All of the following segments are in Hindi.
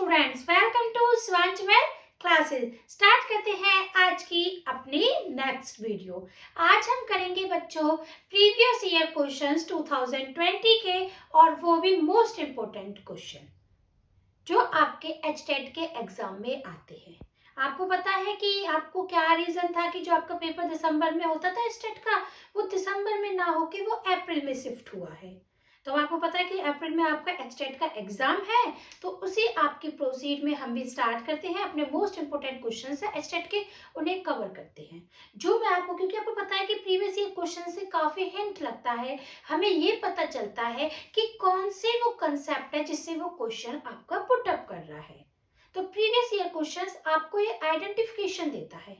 स्टूडेंट्स, वेलकम टू स्वांचवेल क्लासेस। स्टार्ट करते हैं आज की अपनी नेक्स्ट वीडियो। आज हम करेंगे बच्चों प्रीवियस ईयर क्वेश्चंस 2020 के, और वो भी मोस्ट इम्पोर्टेंट क्वेश्चन जो आपके एचटेट के एग्जाम में आते हैं। आपको पता है कि आपको क्या रीजन था कि जो आपका पेपर दिसंबर में होता था एचटेट का, वो दिसंबर में ना होके वो अप्रैल में शिफ्ट हुआ है। तो आपको पता है कि अप्रैल में आपका एचटेट का एग्जाम है, तो उसी आपकी प्रोसीड में हम भी स्टार्ट करते हैं अपने मोस्ट इंपोर्टेंट क्वेश्चन है एचटेट के, उन्हें कवर करते हैं। जो मैं आपको, क्योंकि आपको पता है कि प्रीवियस ईयर क्वेश्चन से काफी हिंट लगता है, हमें ये पता चलता है कि कौन से वो कंसेप्ट है जिससे वो क्वेश्चन आपका पुट अप कर रहा है। तो प्रीवियस ईयर क्वेश्चंस आपको ये आइडेंटिफिकेशन देता है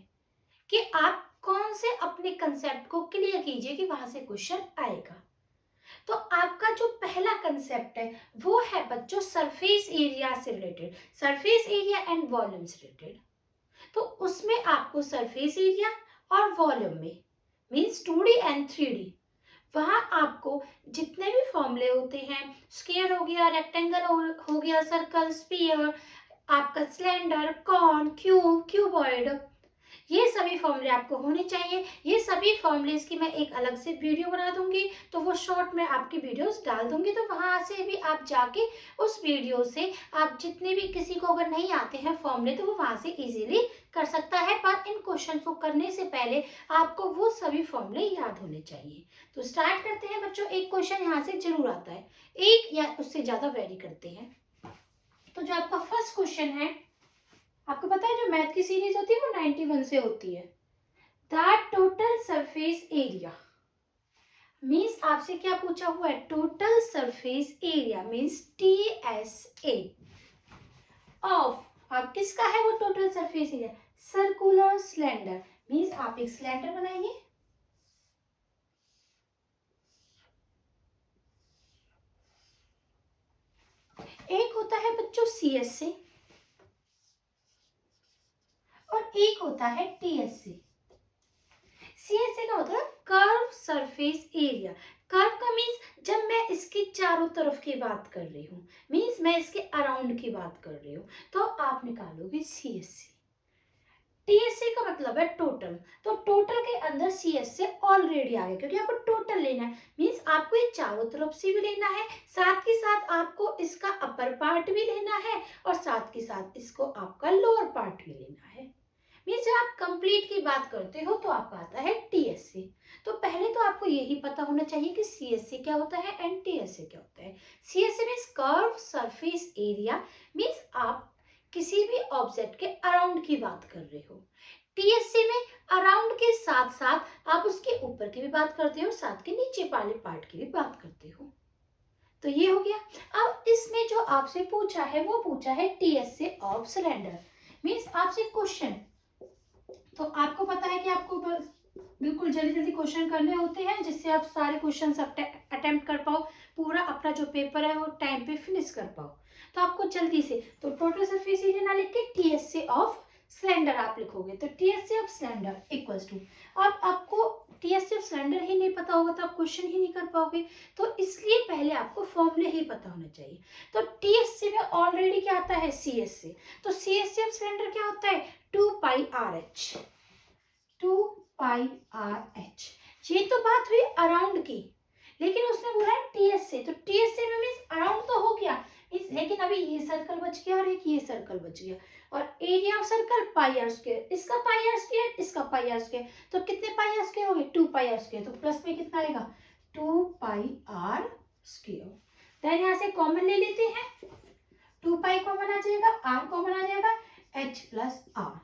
कि आप कौन से अपने कंसेप्ट को क्लियर कीजिए कि वहां से क्वेश्चन आएगा। तो आपका जो पहला कंसेप्ट है वो है बच्चों सरफेस एरिया से related, surface area and volume से रिलेटेड। तो उसमें आपको सरफेस एरिया और वॉल्यूम में मीन्स 2D एंड 3D, वहां आपको जितने भी फॉर्मूले होते हैं, स्क्वायर हो गया, रेक्टेंगल हो गया, सर्कल, स्फीयर, आपका सिलेंडर, कॉन, क्यूब, क्यूबॉइड, ये सभी फॉर्मूले आपको होने चाहिए। ये सभी फॉर्मूलेस की मैं एक अलग से वीडियो बना दूंगी, तो वो शॉर्ट में आपकी वीडियोस डाल दूंगी, तो वहां से भी आप जाके उस वीडियो से आप जितने भी, किसी को अगर नहीं आते हैं फॉर्मूले तो वो वहां से इजीली कर सकता है। पर इन क्वेश्चन को करने से पहले आपको वो सभी फॉर्मूले याद होने चाहिए। तो स्टार्ट करते हैं बच्चों। एक क्वेश्चन यहाँ से जरूर आता है, एक या उससे ज्यादा वेरी करते हैं। तो जो आपका फर्स्ट क्वेश्चन है, आपको पता है जो मैथ की सीरीज होती है वो 91 से होती है। The total surface area means आपसे क्या पूछा हुआ है, total surface area means TSA of, आप किसका है वो total surface area, circular cylinder. Means आप एक सिलेंडर बनाइए, एक होता है बच्चों CSA और एक होता है TSA। CSA का मतलब कर्व सरफेस एरिया। कर्व का मीन्स जब मैं इसके चारों तरफ की बात कर रही हूँ, मीन्स मैं इसके अराउंड की बात कर रही हूँ, तो आप निकालोगे CSA। TSA का मतलब है टोटल, तो टोटल के अंदर CSA ऑलरेडी आ गया, क्योंकि आपको टोटल लेना है। मीन्स आपको ये चारों तरफ से भी लेना है, साथ के साथ आपको इसका अपर पार्ट भी लेना है, और साथ के साथ इसको आपका लोअर पार्ट भी लेना है। मीन्स जब आप कंप्लीट की बात करते हो तो आपका आता है TSA। तो पहले तो आपको यही पता होना चाहिए कि CSA क्या होता है एंड TSA क्या होता है। CSA means curve surface area, means आप किसी भी ऑब्जेक्ट के अराउंड की बात कर रहे हो। TSA में अराउंड के साथ साथ आप उसके ऊपर की भी बात करते हो, साथ के नीचे वाले पार्ट की भी बात करते हो। तो ये हो गया। अब इसमें जो आपसे पूछा है वो पूछा है TSA ऑफ सिलेंडर। मीन्स आपसे क्वेश्चन, तो आपको पता है कि आपको बिल्कुल जल्दी जल्दी क्वेश्चन करने होते हैं जिससे आप सारे क्वेश्चन अटेम्प्ट कर पाओ, पूरा अपना जो पेपर है वो टाइम पे फिनिश कर पाओ। तो आपको जल्दी से, तो टोटल सरफेस एरिया ना लिख के TSA ऑफ सिलेंडर आप लिखोगे, तो TSA of cylinder equals to, अब आपको TSA ऑफ सिलेंडर ही नहीं पता होगा तो आप क्वेश्चन ही नहीं कर पाओगे, तो इसलिए पहले आपको फॉर्मूले ही पता होना चाहिए। तो TSA में ऑलरेडी क्या आता है CSA, तो CSA ऑफ सिलेंडर क्या होता है 2πRH। 2πRH, ये तो बात हुई अराउंड की, लेकिन उसने बोला है TSA, तो TSA में मीन्स अराउंड तो हो गया, लेकिन अभी ये सर्कल बच गया और एक ये सर्कल बच गया, और एरिया ऑफ सर्कल πr², इसका πr², इसका πr², तो कितने πr² हो गए 2πr², तो प्लस में कितना आएगा 2πr²। देन यहाँ से कॉमन ले लेते हैं, 2π कॉमन आ जाएगा, r कॉमन आ जाएगा, h प्लस r।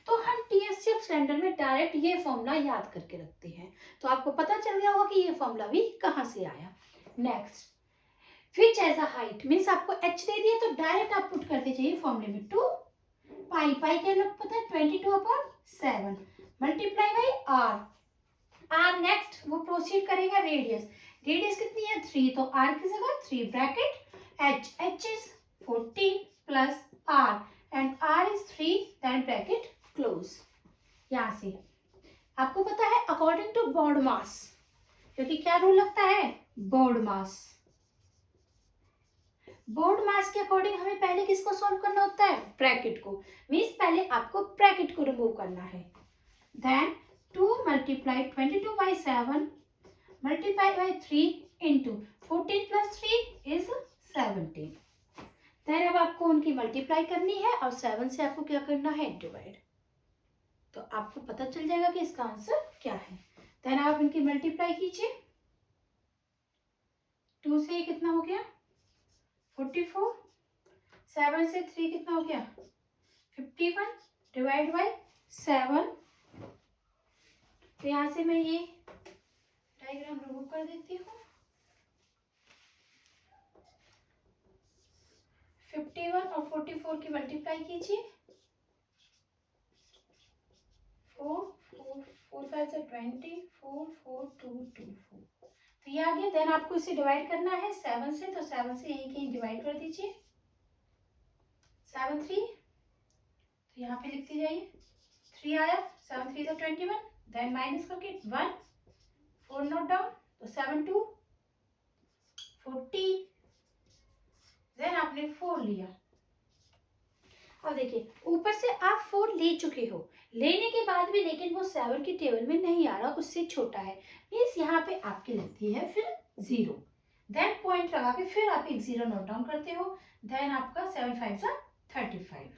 तो हम TSA ऑफ सिलेंडर में डायरेक्ट ये फॉर्मूला याद करके रखते हैं, तो आपको पता चल गया होगा कि ये फॉर्मूला भी कहाँ से आया। Next, which as a height means आपको h दे दिया, तो डायरेक्ट आप पुट करते जाइए फॉर्मूले में 2π, पाई क्या लोग पता है 22/7 मल्टीप्लाई बाई r। नेक्स्ट वो प्रोसीड करेगा रेडियस, रेडियस कितनी है 3, तो r की जगह 3 bracket h is 14 plus r and r is 3 then bracket close. यहाँ से आपको पता है अकॉर्डिंग टू बोर्ड मास, क्योंकि क्या रूल लगता है बोर्ड मास, बोर्ड मास के अकॉर्डिंग हमें पहले किसको सॉल्व करना होता है, ब्रैकेट को। मीन्स पहले आपको ब्रैकेट को रिमूव करना है। Then 2 multiply 22 by 7 multiply by 3 into 14 plus 3 is 17। Then अब आपको उनकी मल्टीप्लाई करनी है और 7 से आपको क्या करना है, डिवाइड। तो आपको पता चल जाएगा कि इसका आंसर क्या है। देन आप इनकी मल्टीप्लाई कीजिए। 2 से ये कितना हो गया, 44। 7 से 3 कितना हो गया, 51 डिवाइड बाई 7। तो यहाँ से मैं ये डायग्राम रिमूव कर देती हूँ। 51 और 44 की मल्टीप्लाई कीजिए। 4 4 4 5 से 20 4 4 2 2 4। तो ये आ गया। देन आपको इसे डिवाइड करना है 7 से, तो 7 से यहीं कहीं डिवाइड कर दीजिए। 7 3, तो यहाँ पे लिखते जाइए। 3 आया, 7 3 से 21। देन माइनस करके 1 4 नोट डाउन, तो 7 2 40। देन आपने 4 लिया। अब देखिए ऊपर से आप 4 ले चुके हो, लेने के बाद भी लेकिन वो 7 की टेबल में नहीं आ रहा, उससे छोटा है। मीन्स यहाँ पे आपकी लगती है फिर 0। देन पॉइंट लगा के फिर आप एक 0 नोट डाउन करते हो। देन आपका 7 5 सा 35।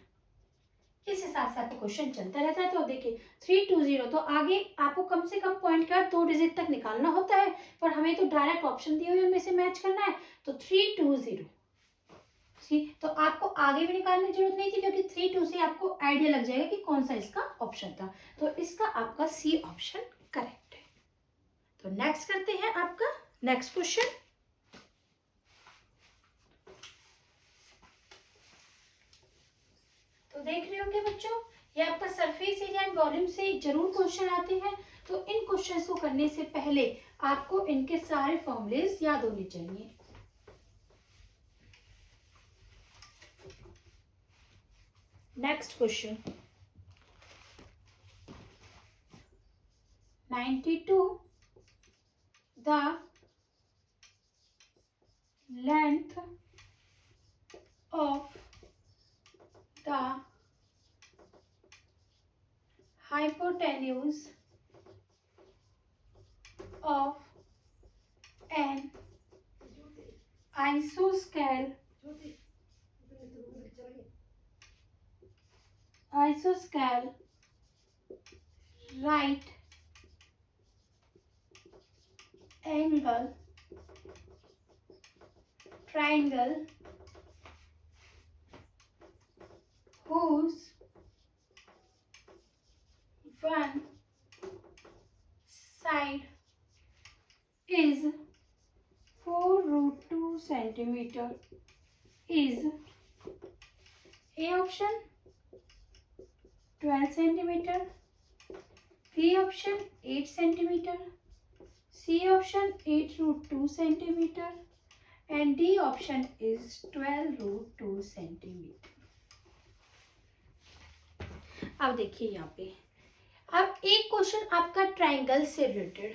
इस हिसाब से आपका क्वेश्चन चलता रहता है। तो देखिए 320, तो आगे आपको कम से कम पॉइंट का 2 डिजिट तक निकालना होता है, पर हमें तो डायरेक्ट ऑप्शन दिए हुए उनमें से मैच करना है। तो 320, तो आपको आगे भी निकालने की जरूरत नहीं थी, क्योंकि 3 2 से आपको आइडिया लग जाएगा कि कौन सा इसका ऑप्शन था। तो इसका आपका सी ऑप्शन करेक्ट है। तो नेक्स्ट करते हैं आपका नेक्स्ट क्वेश्चन। तो देख रहे होंगे बच्चों, ये आपका सरफेस एरिया एंड वॉल्यूम से जरूर क्वेश्चन आते हैं। तो इन क्वेश्चंस को करने से पहले आपको इनके सारे फॉर्मूलेज याद होने चाहिए। Next question 92, the length of the hypotenuse of an isosceles right angle triangle whose one side is 4√2 centimeter is A option 12 centimeter, B option 8 centimeter, C option 8√2 centimeter and D option is 12√2 centimeter। अब देखिए यहाँ पे अब एक क्वेश्चन आपका ट्राइंगल से रिलेटेड।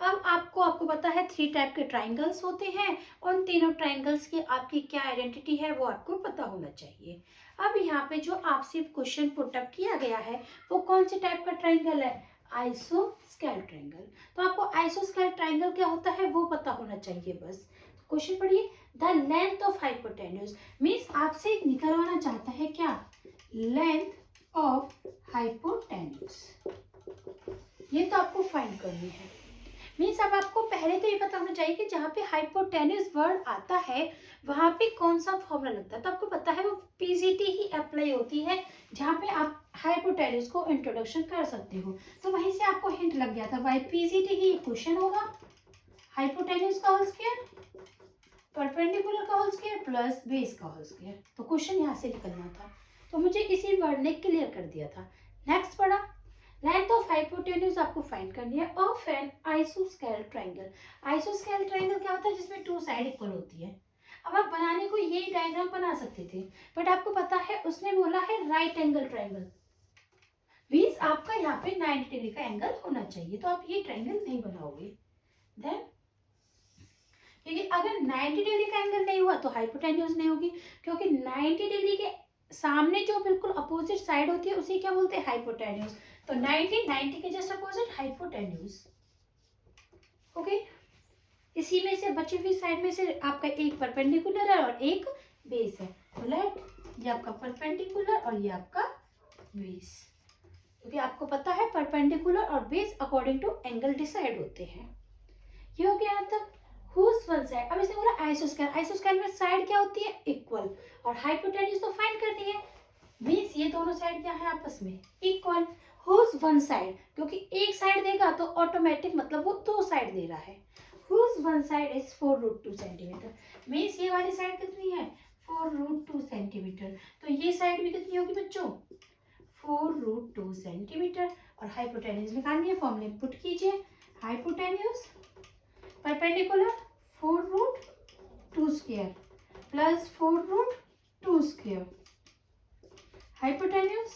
अब आपको पता है 3 टाइप के ट्राइंगल्स होते हैं। उन तीनों ट्राइंगल्स की आपकी क्या आइडेंटिटी है वो आपको पता होना चाहिए। अब यहाँ पे जो आपसे क्वेश्चन पुटअप किया गया है वो कौन से टाइप का ट्राइंगल है, आइसोस्केल ट्राइंगल। तो आपको आइसोस्केल ट्राइंगल क्या होता है वो पता होना चाहिए बस। क्वेश्चन पढ़िए, the length of hypotenuse means आपसे निकलवाना चाहता है क्या, लेंथ ऑफ हाइपोटेन्यूज। ये तो आपको फाइंड करनी है। मीन्स अब आपको पहले तो ये पता होना चाहिए कि जहाँ पे हाइपोटेन्यूज वर्ड आता है वहाँ पे कौन सा फॉर्मूला लगता है। तो आपको पता है वो पीजीटी ही अप्लाई होती है जहाँ पे आप हाइपोटेन्यूज को इंट्रोडक्शन कर सकते हो। तो वहीं से आपको हिंट लग गया था, बाई पीजीटी ही क्वेश्चन होगा। हाइपोटेन्यूज का होल स्क्वायर, परपेंडिकुलर का होल स्क्वायर प्लस बेस का होल स्क्वायर। तो क्वेश्चन यहाँ से निकलना था, तो मुझे इसी वर्ड ने क्लियर कर दिया था। नेक्स्ट पढ़ा, लेंथ ऑफ हाइपोटेन्यूज आपको फाइंड करनी है ऑफ एन आइसोस्केल ट्राइंगल। आइसोस्केल ट्राइंगल क्या होता है, जिसमें 2 साइड इक्वल होती है। अब आप बनाने को ये डायग्राम बना सकते थे, बट आपको पता है उसने बोला है राइट एंगल ट्राइंगल, मीन्स आपका यहाँ पे 90 डिग्री का एंगल होना चाहिए, तो आप ये ट्राइंगल नहीं बनाओगे। देन क्योंकि अगर 90 डिग्री का एंगल नहीं हुआ तो हाइपोटेन्यूज नहीं होगी, क्योंकि 90 डिग्री के सामने जो बिल्कुल अपोजिट साइड होती है उसे क्या बोलते हैं, हाइपोटेन्यूज। तो 90 के जस्ट अपोजिट हाइपोटेन्यूज। ओके, इसी में से बची हुई साइड में से आपका एक परपेंडिकुलर है और एक बेस है। तो लेट ये आपका परपेंडिकुलर और ये आपका बेस, क्योंकि आपको पता है परपेंडिकुलर और base according to angle decide होते हैं। ये हो गया तब हुज वन साइड। अब इसे बोला आइसोस्केल। आइसोस्केल में साइड क्या होती है, इक्वल, और हाइपोटेन्यूज तो फाइंड करनी है, मींस ये दोनों साइड क्या है आपस में, इक्वल। हुज वन साइड, क्योंकि एक साइड देगा तो ऑटोमेटिक मतलब वो दो साइड दे रहा है। Whose one side is 4√2 centimetre, means ये वाली साइड कितनी है, 4√2 सेंटीमीटर। तो ये साइड भी कितनी होगी बच्चों, 4√2 सेंटीमीटर। और हाइपोटेन्यूज निकालनी है, फॉर्मूले पुट कीजिए। Hypotenuse perpendicular 4√2 square plus 4√2 square, hypotenuse.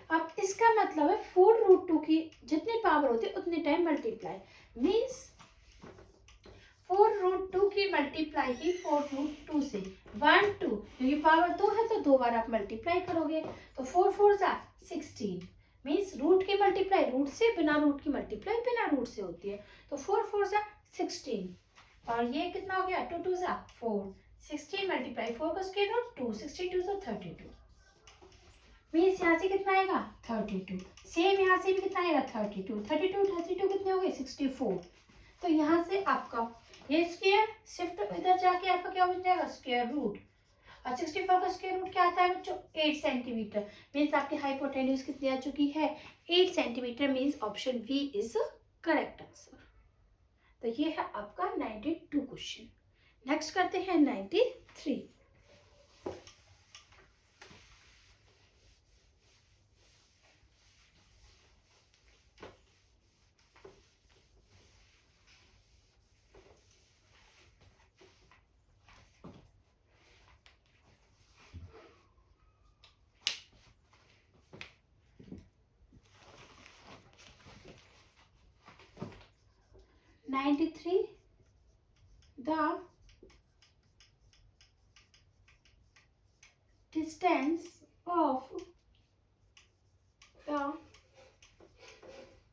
अब इसका मतलब है 4√2 की जितनी पावर होती है उतने टाइम मल्टीप्लाई, मीन्स 4√2 की मल्टीप्लाई ही 4√2 से 1 2, क्योंकि पावर 2 है तो 2 बार आप मल्टीप्लाई करोगे। तो 4 4 जा 16, मीन्स रूट की मल्टीप्लाई रूट से, बिना रूट की मल्टीप्लाई बिना रूट से होती है। तो 4 4 जा 16, और ये कितना हो गया, 2 2 जा 4, 16 मल्टीप्लाई 4 का स्क्वायर रूट 2, 62 जा 32, मीन्स यहाँ से कितना आएगा 32। सेम यहाँ से भी कितना आएगा 32, 32 32 कितने हो गए 64। तो यहाँ से आपका ये स्क्वायर शिफ्ट इधर जाके आपका क्या बन जाएगा, स्क्वायर रूट, और 64 का स्क्वायर रूट क्या आता है बच्चों, 8 सेंटीमीटर। मीन्स आपकी हाइपोटेन्यूज कितनी आ चुकी है, 8 centimetre. Means option B is correct answer. तो ये है आपका 92 क्वेश्चन। नेक्स्ट करते हैं 93। The distance of the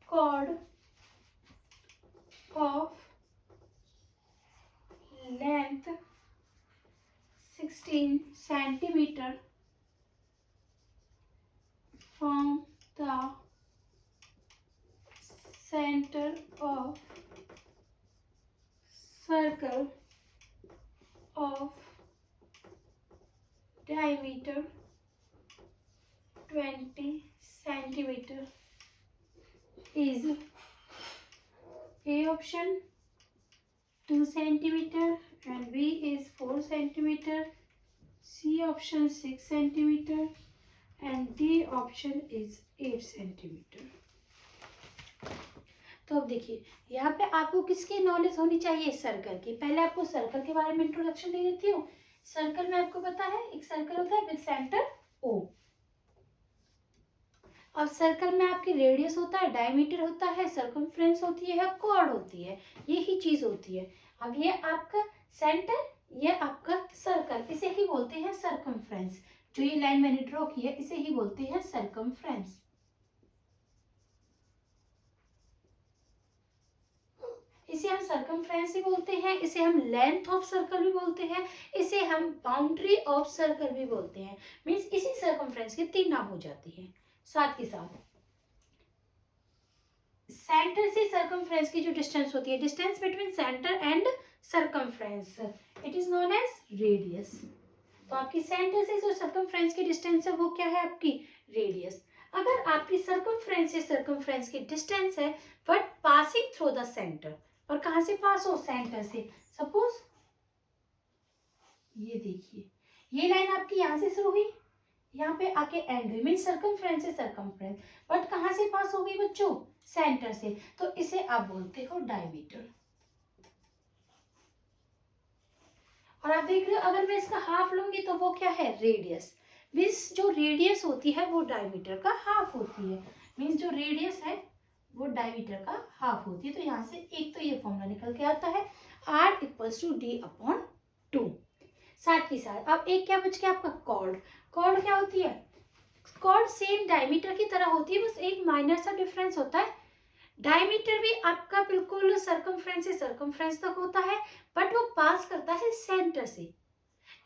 chord of length 16 centimeter from the center of circle of diameter 20 centimeter is A option 2 centimeter and B is 4 centimeter, C option 6 centimeter and D option is 8 centimeter। तो अब देखिए यहाँ पे आपको किसकी नॉलेज होनी चाहिए, सर्कल की। पहले आपको सर्कल के बारे में इंट्रोडक्शन दे देती हूँ। सर्कल में आपको पता है एक सर्कल होता है विद सेंटर O, और सर्कल में आपकी रेडियस होता है, डायमीटर होता है, सर्कमफ्रेंस होती है, कॉर्ड होती है, यही चीज होती है। अब ये आपका सेंटर, ये आपका सर्कल, इसे ही बोलते हैं सर्कमफ्रेंस। जो ये लाइन मैंने ड्रॉ की है इसे ही बोलते हैं सर्कमफ्रेंस। इसे हम सर्कमफ्रेंस ही बोलते हैं, इसे हम लेंथ ऑफ सर्कल भी बोलते हैं, इसे हम बाउंड्री ऑफ सर्कल भी बोलते हैं। मीन्स इसी सर्कमफ्रेंस के 3 नाम हो जाते हैं साथ ही साथ। सेंटर से सर्कमफ्रेंस की जो डिस्टेंस होती है, distance between centre and circumference, it is known as radius. तो आपकी सेंटर से जो सर्कमफ्रेंस की डिस्टेंस है वो क्या है, आपकी रेडियस। अगर आपकी सर्कमफ्रेंस से सर्कमफ्रेंस की डिस्टेंस है but passing through the centre, और कहाँ से पास हो, सेंटर से। सपोज ये देखिए ये लाइन आपकी यहाँ से शुरू हुई, यहाँ पे आके एंड हुई, मीन्स सर्कमफ्रेंस से सर्कमफ्रेंस, बट कहाँ से पास हो गई बच्चों, सेंटर से। तो इसे आप बोलते हो डायमीटर। और आप देख रहे हो अगर मैं इसका हाफ लूंगी तो वो क्या है, रेडियस। मीन्स जो रेडियस होती है वो डायमीटर का हाफ होती है। मीन्स जो रेडियस है वो डायमीटर का हाफ होती है। तो यहाँ से एक तो ये फॉर्मूला निकल के आता है। R equals to D upon 2। साथ ही साथ अब एक क्या बच गया आपका कॉर्ड। कॉर्ड क्या होती है? कॉर्ड सेम डायमीटर की तरह होती है, बस एक माइनर सा डिफरेंस होता है। डायमीटर भी आपका बिल्कुल सर्कमफ्रेंस से सर्कमफ्रेंस तक होता है, बट वो पास करता है सेंटर से।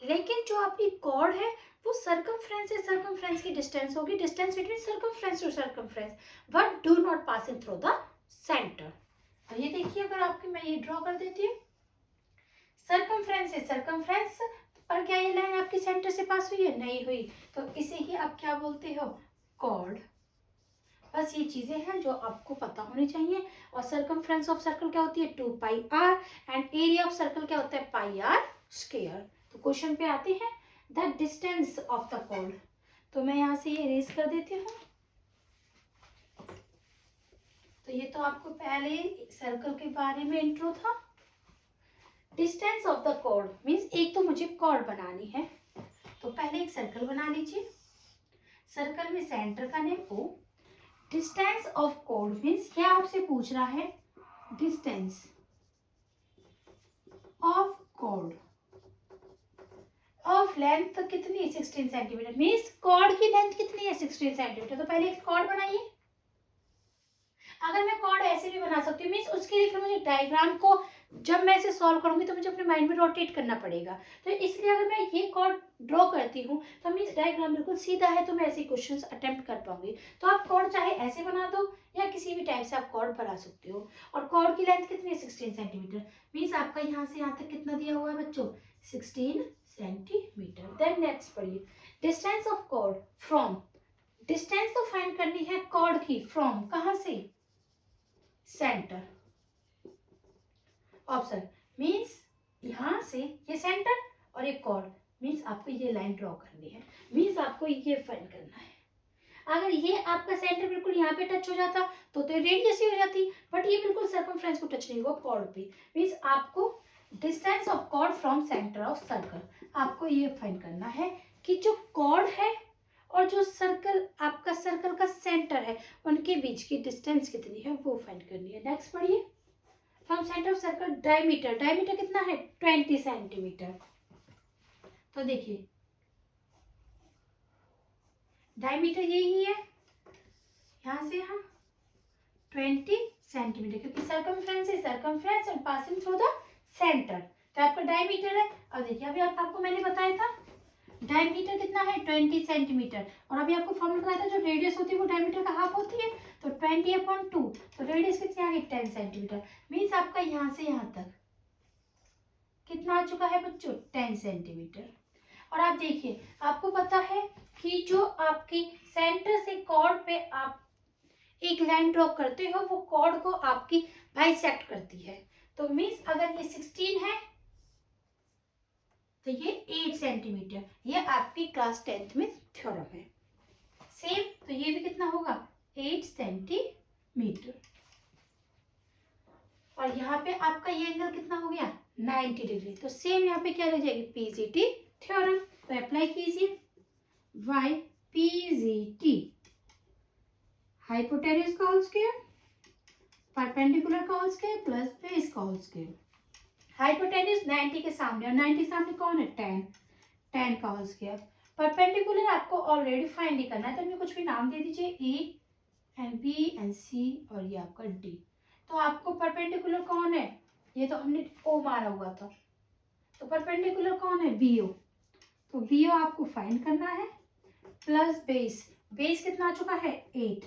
लेकिन जो आपकी कॉर्ड है वो सर्कमफ्रेंस से सर्कमफ्रेंस की डिस्टेंस होगी, distance between circumference to circumference, but do not passing through the centre. तो ये देखिए, अगर आपकी मैं ये ड्रॉ कर देती हूँ, सर्कमफ्रेंस से सर्कमफ्रेंस, और क्या ये लाइन आपकी सेंटर से पास हुई है? नहीं हुई, तो इसे ही आप क्या बोलते हो? कॉर्ड। बस ये चीजें हैं जो आपको पता होनी चाहिए। और सर्कमफ्रेंस ऑफ सर्कल क्या होती है? 2πr, and area of circle क्या होता है? πr square. तो क्वेश्चन पे आते हैं, the distance of the chord. तो मैं यहाँ से ये इरेज कर देती हूँ। तो ये तो आपको पहले सर्कल के बारे में इंट्रो था। Distance of the chord means एक तो मुझे कॉर्ड बनानी है, तो पहले एक सर्कल बना लीजिए। सर्कल में सेंटर का name O। Distance of chord means क्या आपसे पूछ रहा है? Distance of chord of length कितनी? 16 सेंटीमीटर। मीन्स कॉर्ड की लेंथ कितनी है? 16 सेंटीमीटर। तो पहले एक कॉर्ड बनाइए। अगर मैं कॉर्ड ऐसे भी बना सकती हूँ, मीन्स उसके लिए फिर मुझे डायग्राम को जब मैं इसे सॉल्व करूंगी तो मुझे अपने माइंड में रोटेट करना पड़ेगा। तो इसलिए अगर मैं ये कॉर्ड ड्रॉ करती हूँ तो मीन्स डायग्राम बिल्कुल सीधा है, तो मैं ऐसे क्वेश्चंस अटेम्प्ट कर पाऊंगी। तो आप कॉर्ड चाहे ऐसे बना दो या किसी भी टाइप से आप कॉर्ड बना सकते हो। और कॉर्ड की लेंथ कितनी है? 16 सेंटीमीटर। मीन्स आपका यहाँ से यहाँ तक कितना दिया हुआ है बच्चों? 16 सेंटीमीटर। देन नेक्स्ट पढ़िए, distance of chord from. Distance तो फाइंड करनी है कॉर्ड की, फ्रॉम कहाँ से? सेंटर। ऑप्शन मीन्स यहां से ये सेंटर और ये कॉर्ड, मीन्स आपको ये लाइन ड्रॉ करनी है, मीन्स आपको ये फाइंड करना है। अगर ये आपका सेंटर बिल्कुल यहाँ पे टच हो जाता तो रेडियस ही हो जाती, बट ये बिल्कुल सर्कमफ्रेंस को टच नहीं हुआ कॉर्ड पे, मीन्स आपको distance of chord from centre of circle, आपको ये फाइंड करना है कि जो कॉर्ड है और जो सर्कल आपका सर्कल का सेंटर है उनके बीच की डिस्टेंस कितनी है वो फाइंड करनी है। नेक्स्ट पढ़िए, from centre of circle diameter. Diameter कितना है? 20 सेंटीमीटर। तो देखिए डायमीटर यही है, यहां से यहाँ 20 सेंटीमीटर, क्योंकि सर्कमफ्रेंस है circumference and passing through the centre, तो आपका डायमीटर है। अब देखिए अभी आपको मैंने बताया था डायमीटर कितना है? 20 सेंटीमीटर। और अभी आपको फॉर्मूला बताया था जो रेडियस होती है वो डायमीटर का हाफ होती है, तो 20/2, तो रेडियस कितनी आ गई? 10 सेंटीमीटर। मीन्स आपका यहाँ से यहाँ तक कितना आ चुका है बच्चों? 10 सेंटीमीटर। और आप देखिए आपको पता है कि जो आपकी सेंटर से कॉर्ड पे आप एक लाइन ड्रॉ करते हो वो कॉर्ड को आपकी बाइसेक्ट करती है। तो मीन्स अगर ये 16 है तो ये 8 सेंटीमीटर, ये आपकी क्लास 10th में थ्योरम है। सेम तो ये भी कितना होगा? 8 सेंटीमीटर। और यहाँ पे आपका ये एंगल कितना हो गया? 90 डिग्री। तो सेम यहाँ पे क्या लग जाएगी? PGT theorem. तो अप्लाई कीजिए, वाई पीजीटी हाइपोटेन्यूज का होल स्क्वायर, परपेंडिकुलर का होल स्क्वायर प्लस बेस का होल स्क्वायर। हाइपोटेन्यूज 90 के सामने, और 90 सामने कौन है? 10, 10 का होल स्क्वायर। परपेंडिकुलर आपको ऑलरेडी फाइंड नहीं करना है, तो हमें कुछ भी नाम दे दीजिए, ए एंड बी एंड सी और ये आपका डी। तो आपको परपेंडिकुलर कौन है? ये तो हमने ओ मारा हुआ था, तो परपेंडिकुलर कौन है? B O. तो बी ओ आपको फाइंड करना है, प्लस बेस। बेस कितना आ चुका है? 8।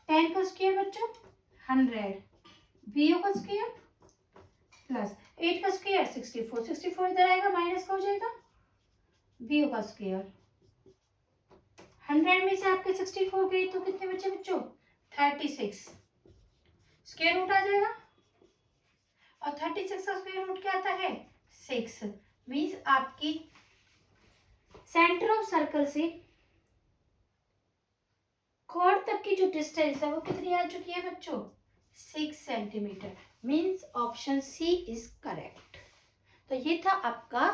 10 का स्क्वायर बच्चों 100, बी ओ का स्क्वायर प्लस 8 का स्क्वायर 64, 64 इधर आएगा माइनस का हो जाएगा, बी ओ का स्क्वायर। 100 में से आपके 64 गई तो कितने बचे बच्चों? 36। स्क्वायर रूट आ जाएगा, और 36 का स्क्वायर रूट क्या आता है? 6। मीन्स आपकी सेंटर ऑफ सर्कल से कॉर्ड तक की जो डिस्टेंस है वो कितनी आ चुकी है बच्चों? 6 centimetre. Means option C is correct. तो ये था आपका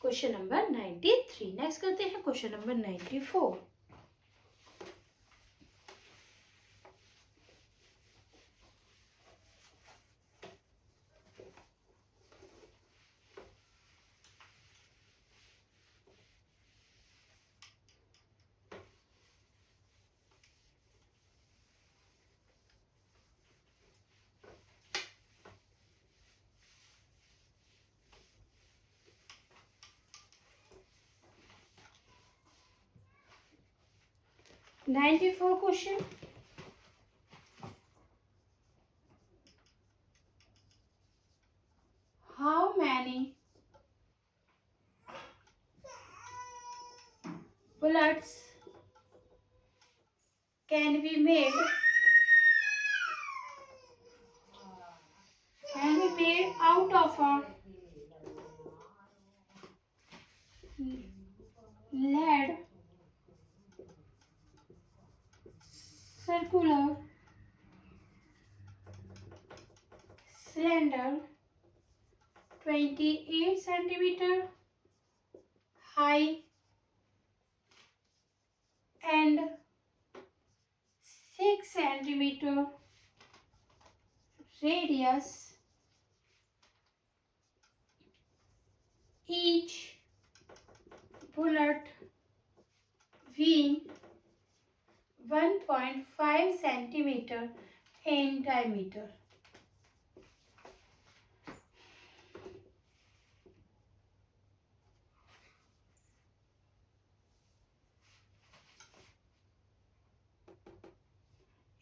क्वेश्चन नंबर 93। नेक्स्ट करते हैं question number 94। 94 question. How many bullets can be made out of a lead circular cylinder 28 centimeter high and 6 centimeter radius, each bullet being 1.5 centimeter in diameter.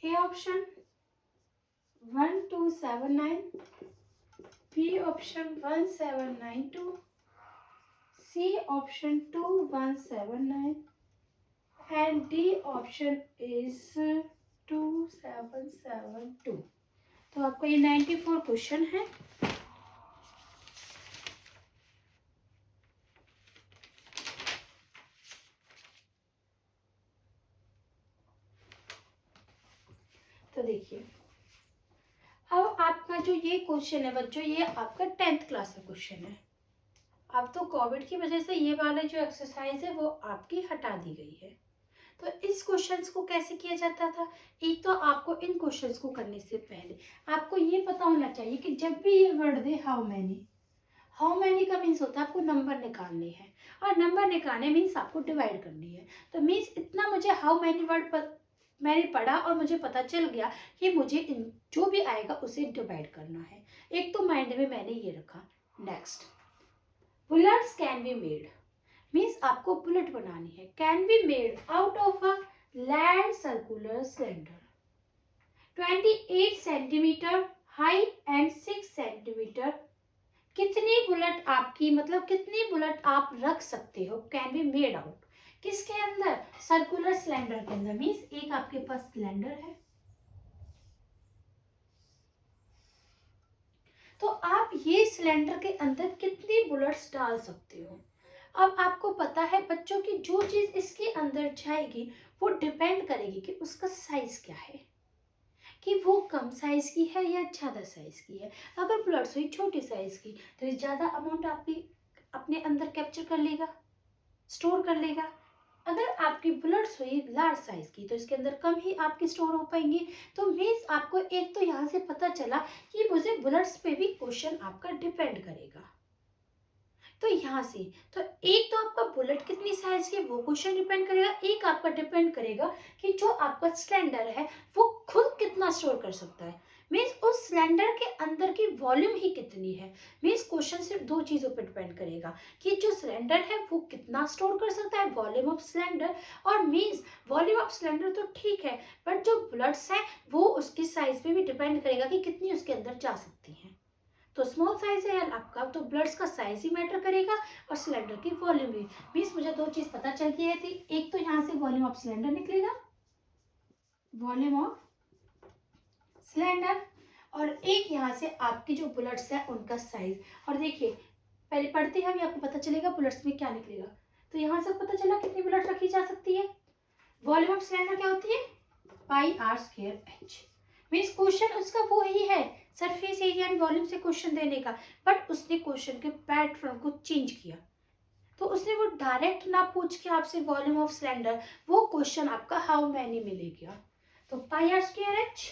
A option 1279, B option 1792, C option 2179 and D option is 2772. तो आपका ये 94 क्वेश्चन है। तो देखिए, अब आपका जो ये क्वेश्चन है बच्चों, ये आपका 10th क्लास का क्वेश्चन है। अब तो कोविड की वजह से ये वाला जो एक्सरसाइज है वो आपकी हटा दी गई है। तो इस क्वेश्चंस को कैसे किया जाता था, एक तो आपको इन क्वेश्चंस को करने से पहले आपको ये पता होना चाहिए कि जब भी ये वर्ड दे हाउ मैनी का मीन्स होता है आपको नंबर निकालने हैं, और नंबर निकालने मीन्स आपको डिवाइड करनी है। तो मीन्स इतना मुझे हाउ मैनी वर्ड पर मैंने पढ़ा और मुझे पता चल गया कि मुझे इन जो भी आएगा उसे डिवाइड करना है। एक तो माइंड में मैंने ये रखा। Next, bullets can be made means आपको बुलेट बनानी है। Can be made out of a land circular cylinder 28 centimetre high and 6 centimetre. कितनी बुलेट आपकी, मतलब कितनी बुलेट आप रख सकते हो, कैन बी मेड आउट किसके अंदर, सर्कुलर सिलेंडर के अंदर। मीन्स एक आपके पास सिलेंडर है, तो आप ये सिलेंडर के अंदर कितनी बुलेट्स डाल सकते हो। अब आपको पता है बच्चों की जो चीज इसके अंदर जाएगी वो डिपेंड करेगी कि उसका साइज क्या है, कि वो कम साइज की है या ज़्यादा साइज की है। अगर बुलेट्स हुई छोटी साइज की तो ये ज़्यादा अमाउंट आपकी अपने अंदर कैप्चर कर लेगा, स्टोर कर लेगा। अगर आपकी बुलेट्स हुई लार्ज साइज की तो इसके अंदर कम ही आपकी स्टोर हो पाएंगी। तो मीन्स आपको एक तो यहाँ से पता चला कि मुझे बुलेट्स पे भी क्वेश्चन आपका डिपेंड करेगा। तो यहाँ से तो एक तो आपका बुलेट कितनी साइज की वो क्वेश्चन डिपेंड करेगा, एक आपका डिपेंड करेगा कि जो आपका सिलेंडर है वो खुद कितना स्टोर कर सकता है। मीन्स उस सिलेंडर के अंदर की वॉल्यूम ही कितनी है। मीन्स क्वेश्चन सिर्फ दो चीजों पर डिपेंड करेगा कि जो सिलेंडर है वो कितना स्टोर कर सकता है, वॉल्यूम ऑफ सिलेंडर। और मीन्स वॉल्यूम ऑफ सिलेंडर तो ठीक है, बट जो बुलेट्स है वो उसकी साइज पे भी डिपेंड करेगा कि कितनी उसके अंदर जा सकती है। तो स्मॉल साइज है आपका तो ब्लड्स का साइज ही मैटर करेगा और सिलेंडर की वॉल्यूम भी। मीन्स मुझे दो चीज पता चल गई थी, एक तो यहाँ से वॉल्यूम ऑफ सिलेंडर निकलेगा, वॉल्यूम ऑफ सिलेंडर, और एक यहाँ से आपकी जो बुलेट्स है उनका साइज। और देखिए पहले पढ़ते हैं आपको पता चलेगा बुलेट्स में क्या निकलेगा। तो यहाँ से पता चला कितनी बुलेट रखी जा सकती है। वॉल्यूम ऑफ सिलेंडर क्या होती है, pi R square H. Means question उसका वो ही है, सरफेस एरिया एंड वॉल्यूम से क्वेश्चन देने का, बट उसने क्वेश्चन के पैटर्न को चेंज किया। तो उसने वो डायरेक्ट ना पूछ के आपसे वॉल्यूम ऑफ सिलेंडर, वो क्वेश्चन आपका हाउ मैनी में ले गया। तो पाई आर स्क्वायर एच,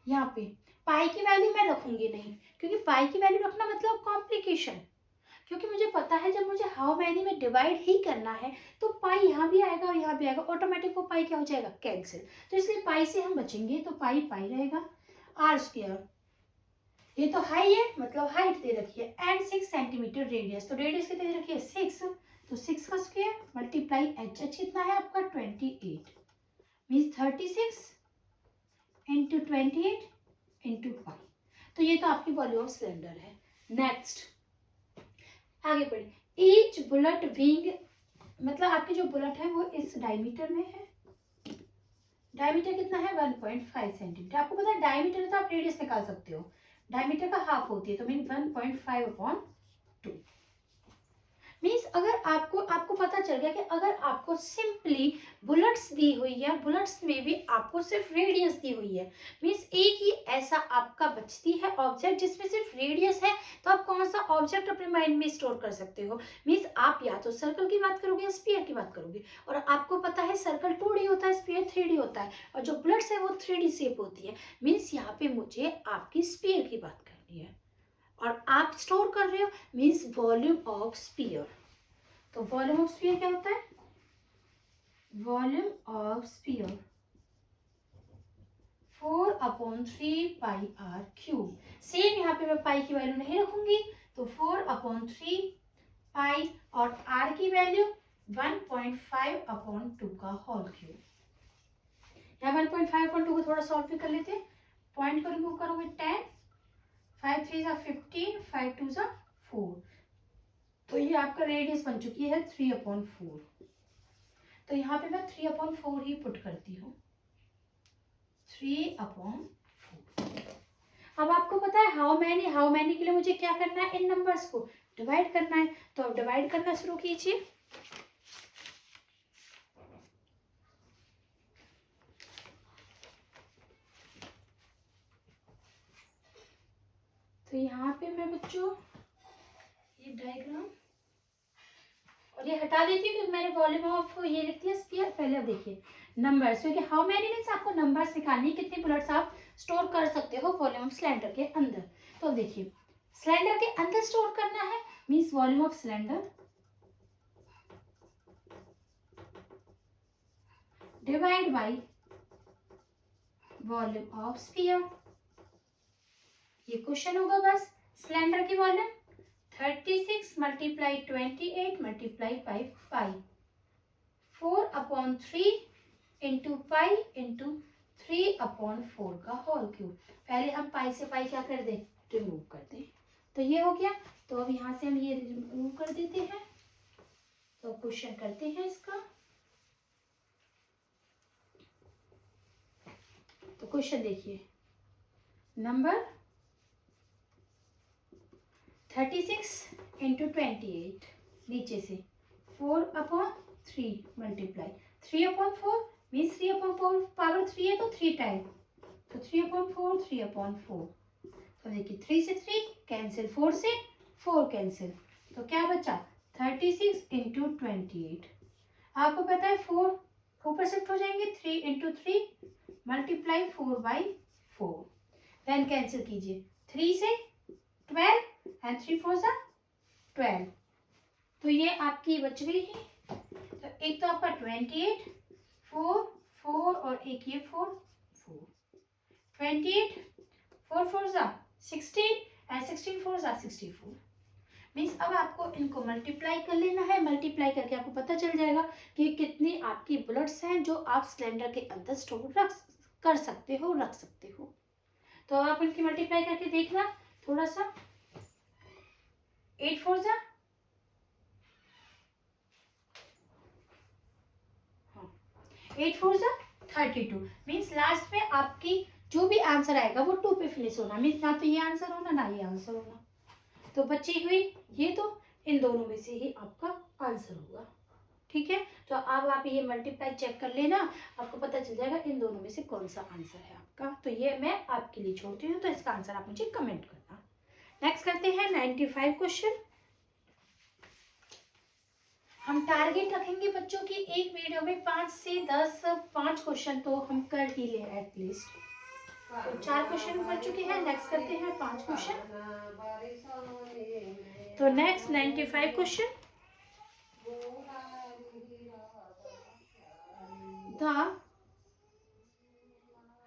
यहाँ पे पाई की वैल्यू मैं रखूंगी नहीं, क्योंकि पाई की वैल्यू रखना मतलब कॉम्प्लिकेशन, क्योंकि मुझे पता है जब मुझे हाउ मैनी में डिवाइड ही करना है तो पाई यहाँ भी आएगा और यहाँ भी आएगा, ऑटोमेटिक वो पाई क्या हो जाएगा, कैंसिल। तो इसलिए पाई से हम बचेंगे, तो पाई पाई रहेगा। आर स्क्वायर, ये तो हाई है मतलब हाइट दे रखी है, एंड 6 सेंटीमीटर रेडियस, तो रेडियस कितनी दे रखी है 6, तो 6 का स्क्वायर मल्टीप्लाई एच कितना है आपका 28 मीन्स 36 इंटू 28 इंटू पाई। तो ये तो आपकी वॉल्यूम ऑफ सिलेंडर है। नेक्स्ट आगे बढ़े, ईच बुलेट विंग, मतलब आपकी जो बुलेट है वो इस डायमीटर में है। डायमीटर कितना है 1.5 सेंटीमीटर। आपको पता है डायमीटर तो आप रेडियस निकाल सकते हो, डायमीटर का हाफ होती है तो मीन 1.5/2 मीन्स अगर आपको पता चल गया कि अगर आपको सिंपली बुलेट्स दी हुई है, बुलेट्स में भी आपको सिर्फ रेडियस दी हुई है, मीन्स एक ही ऐसा आपका बचती है ऑब्जेक्ट जिसमें सिर्फ रेडियस है, तो आप कौन सा ऑब्जेक्ट अपने माइंड में स्टोर कर सकते हो। मीन्स आप या तो सर्कल की बात करोगे या स्फीयर की बात करोगे, और आपको पता है सर्कल 2D होता है, स्फीयर 3D होता है, और जो बुलेट्स है वो 3D शेप होती है। मीन्स यहाँ पे मुझे आपकी स्फीयर की बात करनी है और आप स्टोर कर रहे हो मीन्स वॉल्यूम ऑफ स्फीयर। तो वॉल्यूम ऑफ स्फीयर क्या होता है, volume of sphere 4/3 pi r cube. Same यहाँ पे मैं पाई की वैल्यू नहीं रखूंगी, तो 4/3 पाई और आर की वैल्यू 1.5/2 का होल क्यूब। यहाँ 1.5/2 को थोड़ा सॉल्व भी कर लेते हैं। पॉइंट को रिमूव करोगे 10, 5 3 15, 5 2 4, तो ये आपका रेडियस बन चुकी है 3/4। तो यहाँ पे मैं 3/4 ही पुट करती हूँ, 3/4। अब आपको पता है हाउ मैनी के लिए मुझे क्या करना है, इन नंबर्स को डिवाइड करना है। तो अब डिवाइड करना शुरू कीजिए। तो यहाँ पे मैं बच्चों ये डायग्राम और ये हटा देती हूँ क्योंकि मैंने वॉल्यूम ऑफ ये लिख दिया स्फीयर। पहले अब देखिए नंबर्स, क्योंकि हाउ मैनी मीन्स आपको नंबर्स निकालनी है, कितने बुलेट्स आप स्टोर कर सकते हो वॉल्यूम ऑफ सिलेंडर के अंदर। तो देखिए सिलेंडर के अंदर स्टोर करना है means volume of cylinder divide by volume of sphere. ये क्वेश्चन होगा बस। सिलेंडर की volume 36 multiply 28 multiply by pi, 4/3 into pi into 3/4 का होल क्यूब। पहले हम पाई से पाई क्या कर दें, रिमूव कर दें। तो ये हो गया। तो अब यहाँ से हम ये रिमूव कर देते हैं। तो क्वेश्चन करते हैं इसका। तो क्वेश्चन देखिए, नंबर 36 इंटू 28, नीचे से 4/3 मल्टीप्लाई 3/4 मीन्स 3/4 पावर 3 है तो 3 टाइम, तो 3/4 3/4। तो देखिए 3 से 3 कैंसिल, 4 से 4 कैंसिल, तो क्या बचा 36 इंटू 28। आपको पता है 4 ऊपर शिफ्ट हो जाएंगे, 3 इंटू 3 मल्टीप्लाई 4/4, देन कैंसिल कीजिए 3 से 12 एंड 3 4 12। तो ये आपकी बच गई है। तो एक तो आपका 28 4 4 और एक ये 4 4, 28 4 4 16 एंड 16 4 64। मीन्स अब आपको इनको मल्टीप्लाई कर लेना है। मल्टीप्लाई करके आपको पता चल जाएगा कि कितनी आपकी बुलेट्स हैं जो आप सिलेंडर के अंदर स्टोर कर सकते हो, रख सकते हो। तो अब आप इनकी मल्टीप्लाई करके देखना थोड़ा सा। 8 4 8 4 32 मीन्स लास्ट में आपकी जो भी आंसर आएगा वो 2 पे फिनिश होना, मीन्स ना तो ये आंसर होना ना ये आंसर होना। तो बची हुई ये, तो इन दोनों में से ही आपका आंसर होगा। ठीक है, तो अब आप ये मल्टीप्लाई चेक कर लेना, आपको पता चल जाएगा इन दोनों में से कौन सा आंसर है आपका। तो ये मैं आपके लिए छोड़ती हूँ, तो इसका आंसर आप मुझे कमेंट करना। नेक्स्ट करते हैं 95 क्वेश्चन। हम टारगेट रखेंगे बच्चों की एक वीडियो में 5 से 10 5 क्वेश्चन तो हम कर ही ले एटलीस्ट। तो 4 क्वेश्चन कर चुके हैं, नेक्स्ट करते हैं 5 क्वेश्चन। तो next 95 question, the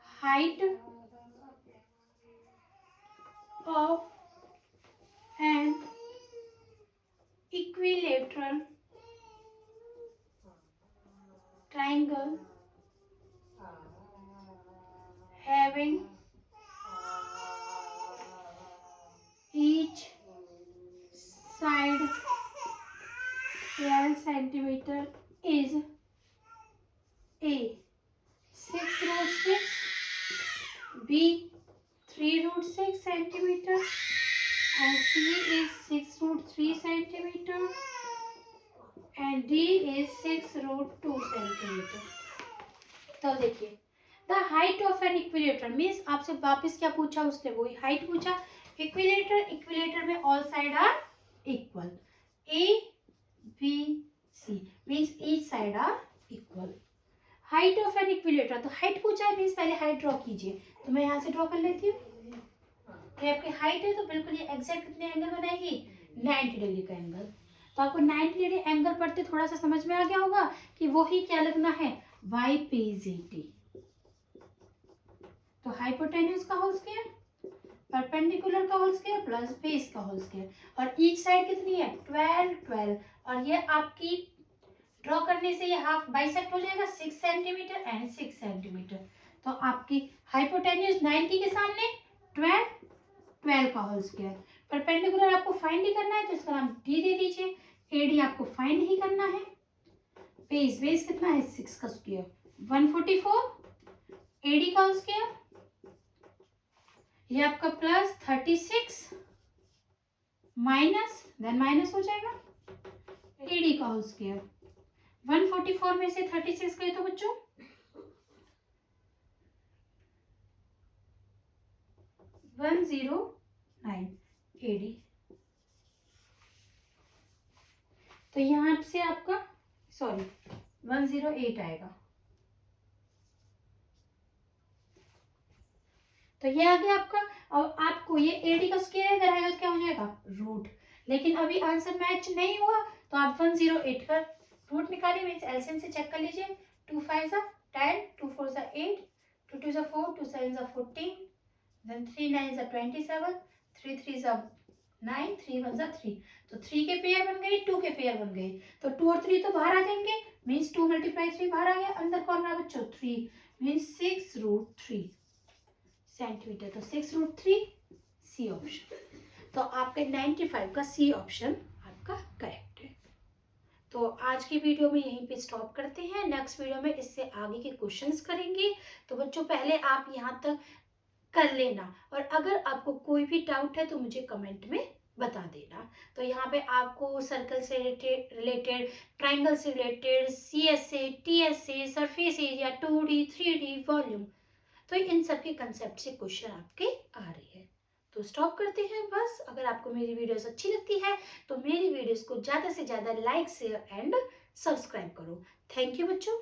height of an equilateral triangle having each side 12 centimeter is A 6 root 6, B 3 root 6 centimeter, and C is 6 root 3 centimeter, and D is 6 root 2 centimeter. तो देखिए, the height of an equilateral means आपसे वापस क्या पूछा उसने, वही हाइट पूछा. इक्विलेटर में all side are equal. A B C means each side are equal. Height of an equilateral, तो हाइट पूछा है मीन्स पहले हाइट ड्रॉ कीजिए. तो मैं यहाँ से ड्रॉ कर लेती हूँ. तो आपकी हाइट है तो बिल्कुल ये एग्जैक्ट कितने एंगल बनाएगी, 90 डिग्री का एंगल. तो आपको 90 डिग्री एंगल पढ़ते थोड़ा सा समझ में आ गया होगा कि वो ही क्या लगना है, YPZT. तो हाइपोटेन्यूज का होल स्क्वायर, परपेंडिकुलर का होल स्क्वायर प्लस बेस का होल स्क्वायर, और ईच साइड कितनी है 12. और ये आपकी ड्रॉ करने से ये हाफ बाइसेक्ट हो जाएगा 6 सेंटीमीटर एंड 6 सेंटीमीटर. तो आपकी हाइपोटेन्यूज 90 के सामने 12 का होल स्क्वायर. परपेंडिकुलर आपको फाइंड ही करना है तो इसका नाम डी दे दीजिए. एडी आपको फाइंड ही करना है. बेस कितना है 6 का स्क्वायर 144. एडी का होल स्क्वायर ये आपका प्लस 36 माइनस हो जाएगा एडी का होल स्क्वायर. 144 में से 36 गए तो बच्चों 109 एडी. तो यहाँ से आपका 108 आएगा. तो ये आ गया आपका. और आपको ये एडी का स्क्वायर अगर आएगा तो क्या हो जाएगा रूट. लेकिन अभी आंसर मैच नहीं हुआ तो आप 108 का रूट निकालिए. मीन्स एलसीएम से चेक कर लीजिए. 2 5 10, 2 4 8, 2 2 4, 2 7 14, then 3 9 27, 3 3 9, 3 1 3. तो 3 के पेयर बन गई, 2 के पेयर बन गई. तो 2 और 3 तो बाहर आ जाएंगे. मीन्स 2 × 3 बाहर आ गया. अंदर कौन रहा बच्चों 3. Means 6 root 3 centimetre. तो 6 रूट 3 सी ऑप्शन. तो आपके 95 का सी ऑप्शन आपका करेक्ट है. तो आज की वीडियो में यहीं पे स्टॉप करते हैं. नेक्स्ट वीडियो में इससे आगे के क्वेश्चंस करेंगे. तो बच्चों पहले आप यहाँ तक कर लेना, और अगर आपको कोई भी डाउट है तो मुझे कमेंट में बता देना. तो यहाँ पे आपको सर्कल से रिलेटेड, ट्राइंगल से related, CSA, TSA, surface area, 2D, 3D, volume, तो इन सब के कंसेप्ट से क्वेश्चन आपके आ रही है. तो स्टॉप करते हैं बस. अगर आपको मेरी वीडियोस अच्छी लगती है तो मेरी वीडियोस को ज़्यादा से ज़्यादा लाइक, शेयर एंड सब्सक्राइब करो. थैंक यू बच्चों.